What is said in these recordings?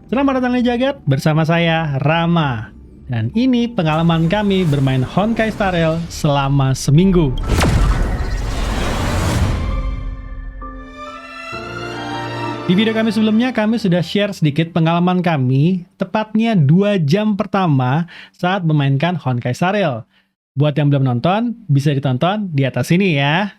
Selamat datang di Jagat bersama saya Rama. Dan ini pengalaman kami bermain Honkai Star Rail selama seminggu. Di video kami sebelumnya kami sudah share sedikit pengalaman kami, tepatnya 2 jam pertama saat memainkan Honkai Star Rail. Buat yang belum nonton, bisa ditonton di atas sini ya.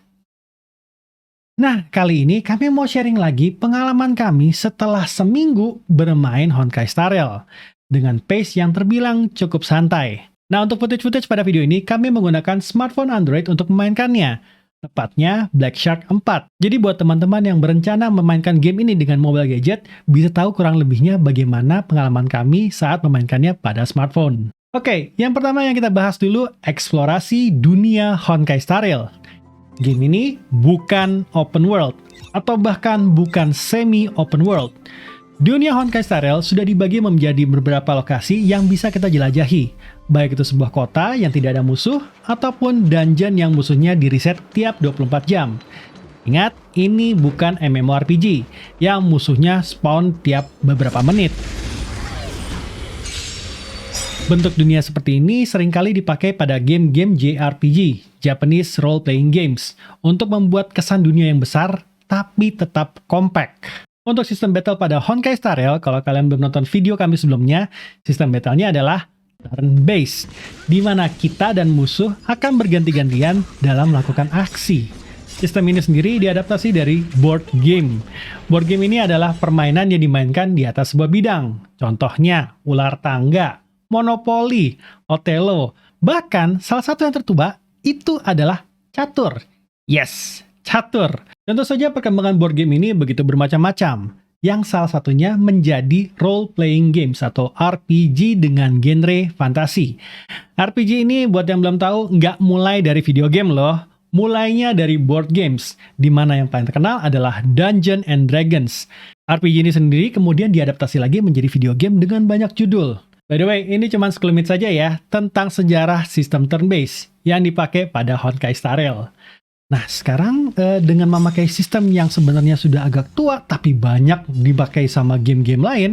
Nah, kali ini kami mau sharing lagi pengalaman kami setelah seminggu bermain Honkai Star Rail dengan pace yang terbilang cukup santai. Nah, untuk footage-footage pada video ini kami menggunakan smartphone Android untuk memainkannya, tepatnya Black Shark 4. Jadi buat teman-teman yang berencana memainkan game ini dengan mobile gadget, bisa tahu kurang lebihnya bagaimana pengalaman kami saat memainkannya pada smartphone. Oke, yang pertama yang kita bahas dulu, eksplorasi dunia Honkai Star Rail. Game ini bukan open world, atau bahkan bukan semi-open world. Dunia Honkai Star Rail sudah dibagi menjadi beberapa lokasi yang bisa kita jelajahi, baik itu sebuah kota yang tidak ada musuh, ataupun dungeon yang musuhnya di-reset tiap 24 jam. Ingat, ini bukan MMORPG, yang musuhnya spawn tiap beberapa menit. Bentuk dunia seperti ini seringkali dipakai pada game-game JRPG, Japanese Role Playing Games, untuk membuat kesan dunia yang besar, tapi tetap compact. Untuk sistem battle pada Honkai Star Rail, kalau kalian belum nonton video kami sebelumnya, sistem battle-nya adalah turn-based, di mana kita dan musuh akan berganti-gantian dalam melakukan aksi. Sistem ini sendiri diadaptasi dari board game. Board game ini adalah permainan yang dimainkan di atas sebuah bidang. Contohnya, ular tangga, Monopoly, Othello. Bahkan, salah satu yang tertua itu adalah catur. Yes, catur. Tentu saja perkembangan board game ini begitu bermacam-macam, yang salah satunya menjadi role-playing games atau RPG dengan genre fantasi. RPG ini, buat yang belum tahu, nggak mulai dari video game loh. Mulainya dari board games, di mana yang paling terkenal adalah Dungeons and Dragons. RPG ini sendiri kemudian diadaptasi lagi menjadi video game dengan banyak judul. By the way, ini cuma sekelumit saja ya tentang sejarah sistem turn-based yang dipakai pada Honkai Star Rail. Nah, sekarang dengan memakai sistem yang sebenarnya sudah agak tua tapi banyak dipakai sama game-game lain,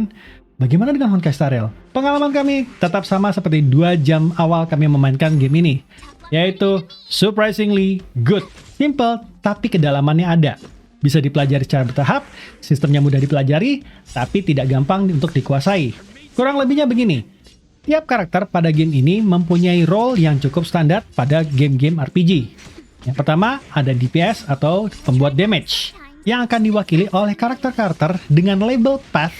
bagaimana dengan Honkai Star Rail? Pengalaman kami tetap sama seperti 2 jam awal kami memainkan game ini, yaitu surprisingly good. Simple, tapi kedalamannya ada. Bisa dipelajari secara bertahap, sistemnya mudah dipelajari, tapi tidak gampang untuk dikuasai. Kurang lebihnya begini, tiap karakter pada game ini mempunyai role yang cukup standar pada game-game RPG. Yang pertama, ada DPS atau pembuat damage, yang akan diwakili oleh karakter-karakter dengan label Path,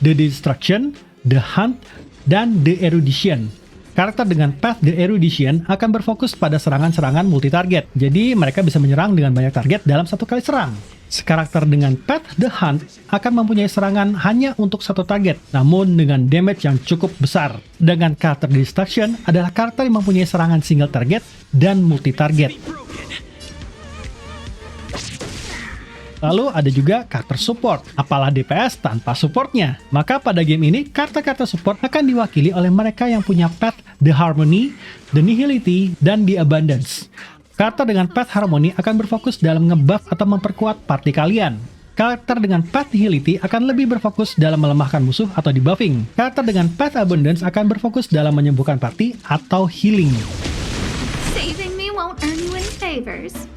The Destruction, The Hunt, dan The Erudition. Karakter dengan Path The Erudition akan berfokus pada serangan-serangan multi-target, jadi mereka bisa menyerang dengan banyak target dalam satu kali serang. Karakter dengan Path The Hunt akan mempunyai serangan hanya untuk satu target, namun dengan damage yang cukup besar. Dengan karakter Destruction adalah karakter yang mempunyai serangan single target dan multi-target. Lalu ada juga karakter support, apalah DPS tanpa supportnya. Maka pada game ini, karakter-karakter support akan diwakili oleh mereka yang punya Path The Harmony, The Nihility, dan The Abundance. Karakter dengan Path Harmony akan berfokus dalam ngebuff atau memperkuat party kalian. Karakter dengan Path Nihility akan lebih berfokus dalam melemahkan musuh atau debuffing. Karakter dengan Path Abundance akan berfokus dalam menyembuhkan party atau healing.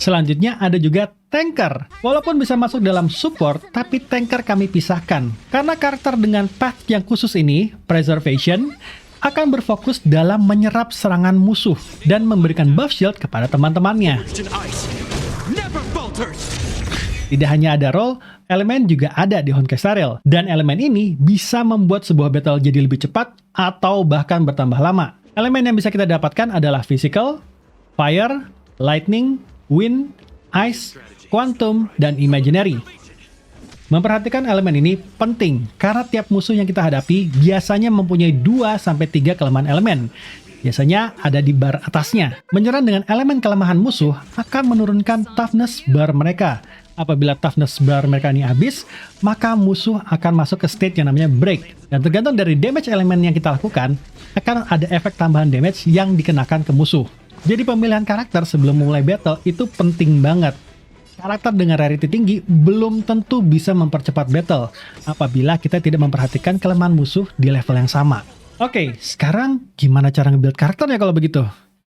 Selanjutnya ada juga tanker. Walaupun bisa masuk dalam support, tapi tanker kami pisahkan. Karena karakter dengan path yang khusus ini, Preservation, akan berfokus dalam menyerap serangan musuh dan memberikan buff shield kepada teman-temannya. Tidak hanya ada role, elemen juga ada di Honkai Star Rail. Dan elemen ini bisa membuat sebuah battle jadi lebih cepat atau bahkan bertambah lama. Elemen yang bisa kita dapatkan adalah physical, fire, lightning, wind, ice, quantum, dan imaginary. Memperhatikan elemen ini penting karena tiap musuh yang kita hadapi biasanya mempunyai 2-3 kelemahan elemen. Biasanya ada di bar atasnya. Menyerang dengan elemen kelemahan musuh akan menurunkan toughness bar mereka. Apabila toughness bar mereka ini habis, maka musuh akan masuk ke state yang namanya break. Dan tergantung dari damage elemen yang kita lakukan, akan ada efek tambahan damage yang dikenakan ke musuh. Jadi pemilihan karakter sebelum memulai battle itu penting banget. karakter dengan rarity tinggi belum tentu bisa mempercepat battle apabila kita tidak memperhatikan kelemahan musuh di level yang sama. Oke, sekarang gimana cara nge-build karakternya kalau begitu?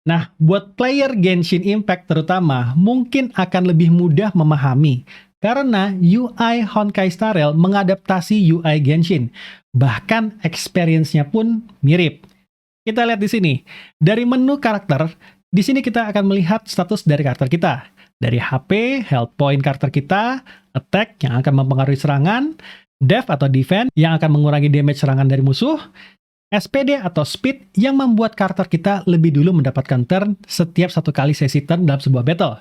Nah, buat player Genshin Impact terutama, mungkin akan lebih mudah memahami karena UI Honkai Star Rail mengadaptasi UI Genshin. Bahkan experience-nya pun mirip. Kita lihat di sini. Dari menu karakter, di sini kita akan melihat status dari karakter kita. Dari HP, health point karakter kita, attack yang akan mempengaruhi serangan, def atau defense yang akan mengurangi damage serangan dari musuh, SPD atau speed yang membuat karakter kita lebih dulu mendapatkan turn setiap satu kali sesi turn dalam sebuah battle.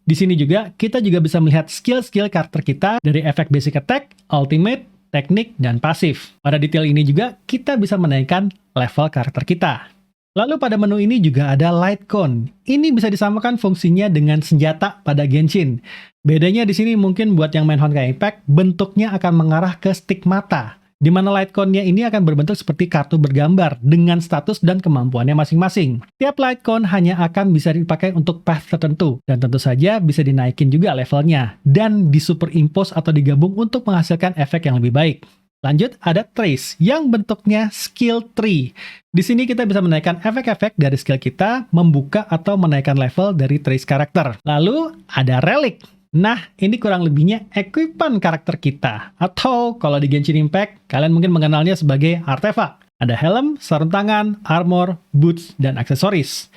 Di sini juga, kita juga bisa melihat skill-skill karakter kita dari efek basic attack, ultimate, teknik, dan pasif. Pada detail ini juga, kita bisa menaikkan level karakter kita. Lalu pada menu ini juga ada light cone. Ini bisa disamakan fungsinya dengan senjata pada Genshin. Bedanya di sini mungkin buat yang main Honkai Impact, bentuknya akan mengarah ke stick mata, di mana light cone-nya ini akan berbentuk seperti kartu bergambar dengan status dan kemampuannya masing-masing. Tiap light cone hanya akan bisa dipakai untuk path tertentu, dan tentu saja bisa dinaikin juga levelnya, dan disuperimpose atau digabung untuk menghasilkan efek yang lebih baik. Lanjut, ada trace yang bentuknya skill tree. Di sini kita bisa menaikkan efek-efek dari skill kita, membuka atau menaikkan level dari trace karakter. Lalu, ada relic. Nah, ini kurang lebihnya equipan karakter kita. Atau kalau di Genshin Impact, kalian mungkin mengenalnya sebagai artefak. Ada helm, sarung tangan, armor, boots, dan aksesoris.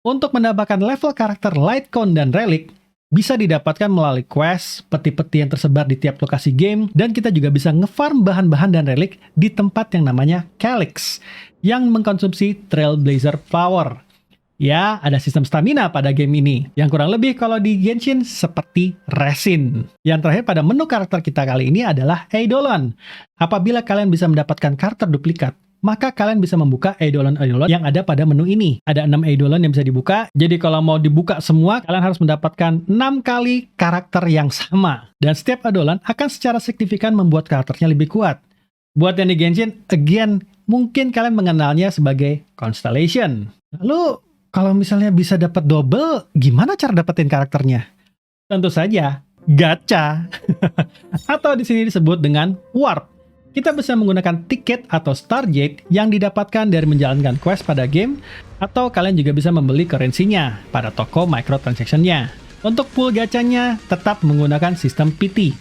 Untuk mendapatkan level karakter light cone dan relic, bisa didapatkan melalui quest, peti-peti yang tersebar di tiap lokasi game, dan kita juga bisa ngefarm bahan-bahan dan relic di tempat yang namanya Calyx, yang mengkonsumsi Trailblazer Flower. Ya, ada sistem stamina pada game ini, yang kurang lebih kalau di Genshin seperti resin. Yang terakhir pada menu karakter kita kali ini adalah Eidolon. Apabila kalian bisa mendapatkan karakter duplikat, maka kalian bisa membuka Eidolon-Eidolon yang ada pada menu ini. Ada 6 Eidolon yang bisa dibuka, jadi kalau mau dibuka semua, kalian harus mendapatkan 6 kali karakter yang sama. Dan setiap Eidolon akan secara signifikan membuat karakternya lebih kuat. Buat yang di Genshin, again, mungkin kalian mengenalnya sebagai Constellation. Lalu, kalau misalnya bisa dapat double, gimana cara dapetin karakternya? Tentu saja, gacha. Atau di sini disebut dengan warp. Kita bisa menggunakan tiket atau Stargate yang didapatkan dari menjalankan quest pada game, atau kalian juga bisa membeli currency-nya pada toko microtransaction-nya. Untuk pool gacanya, tetap menggunakan sistem PT,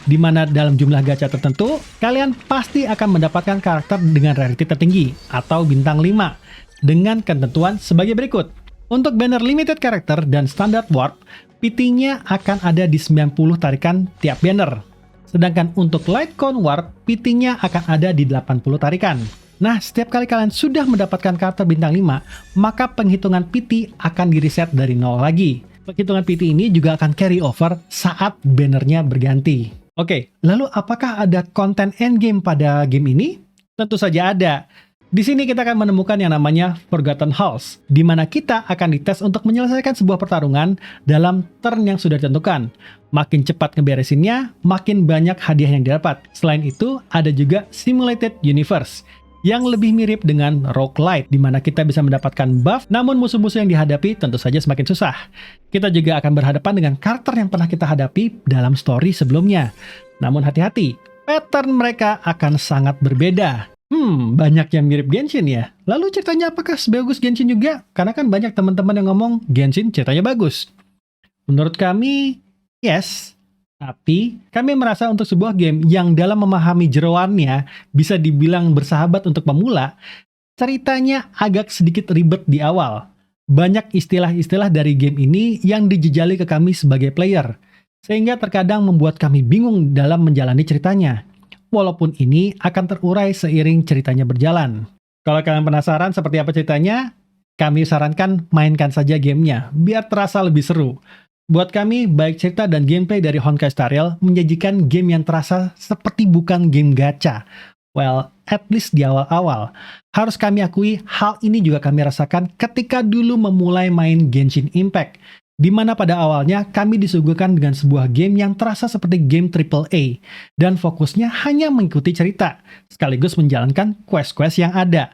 di mana dalam jumlah gacha tertentu, kalian pasti akan mendapatkan karakter dengan rarity tertinggi, atau bintang 5. Dengan ketentuan sebagai berikut. Untuk banner limited character dan standard warp, PT-nya akan ada di 90 tarikan tiap banner. Sedangkan untuk light cone warp, PT-nya akan ada di 80 tarikan. Nah, setiap kali kalian sudah mendapatkan karakter bintang 5, maka penghitungan PT akan di-reset dari 0 lagi. Penghitungan PT ini juga akan carry over saat bannernya berganti. Oke, lalu apakah ada konten endgame pada game ini? Tentu saja ada. Di sini kita akan menemukan yang namanya Forgotten Halls, di mana kita akan dites untuk menyelesaikan sebuah pertarungan dalam turn yang sudah ditentukan. Makin cepat ngeberesinnya, makin banyak hadiah yang didapat. Selain itu, ada juga Simulated Universe, yang lebih mirip dengan roguelite, di mana kita bisa mendapatkan buff, namun musuh-musuh yang dihadapi tentu saja semakin susah. Kita juga akan berhadapan dengan karakter yang pernah kita hadapi dalam story sebelumnya. Namun hati-hati, pattern mereka akan sangat berbeda. Banyak yang mirip Genshin ya. Lalu ceritanya apakah sebagus Genshin juga? Karena kan banyak teman-teman yang ngomong Genshin ceritanya bagus. Menurut kami, yes. Tapi, kami merasa untuk sebuah game yang dalam memahami jeroannya bisa dibilang bersahabat untuk pemula, ceritanya agak sedikit ribet di awal. Banyak istilah-istilah dari game ini yang dijejali ke kami sebagai player, sehingga terkadang membuat kami bingung dalam menjalani ceritanya. Walaupun ini akan terurai seiring ceritanya berjalan. Kalau kalian penasaran seperti apa ceritanya, kami sarankan mainkan saja gamenya, biar terasa lebih seru. Buat kami, baik cerita dan gameplay dari Honkai Star Rail menyajikan game yang terasa seperti bukan game gacha. Well, at least di awal-awal. Harus kami akui, hal ini juga kami rasakan ketika dulu memulai main Genshin Impact, di mana pada awalnya kami disuguhkan dengan sebuah game yang terasa seperti game AAA, dan fokusnya hanya mengikuti cerita, sekaligus menjalankan quest-quest yang ada.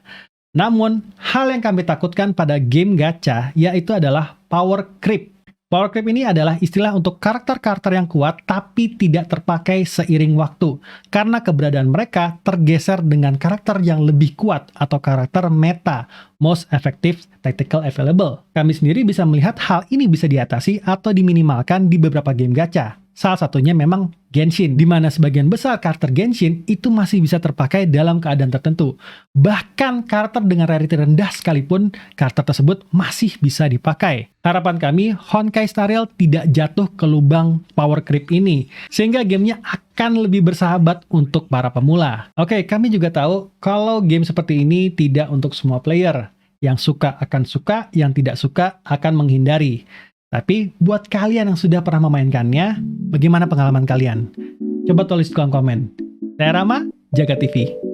Namun, hal yang kami takutkan pada game gacha yaitu adalah power creep. Power creep ini adalah istilah untuk karakter-karakter yang kuat tapi tidak terpakai seiring waktu, karena keberadaan mereka tergeser dengan karakter yang lebih kuat atau karakter meta, most effective tactical available. Kami sendiri bisa melihat hal ini bisa diatasi atau diminimalkan di beberapa game gacha. Salah satunya memang Genshin, di mana sebagian besar karakter Genshin itu masih bisa terpakai dalam keadaan tertentu. Bahkan karakter dengan rarity rendah sekalipun, karakter tersebut masih bisa dipakai. Harapan kami, Honkai Star Rail tidak jatuh ke lubang power creep ini, sehingga gamenya akan lebih bersahabat untuk para pemula. Oke, kami juga tahu kalau game seperti ini tidak untuk semua player. Yang suka akan suka, yang tidak suka akan menghindari. Tapi buat kalian yang sudah pernah memainkannya, bagaimana pengalaman kalian? Coba tulis di kolom komen. Saya Rama, Jaga TV.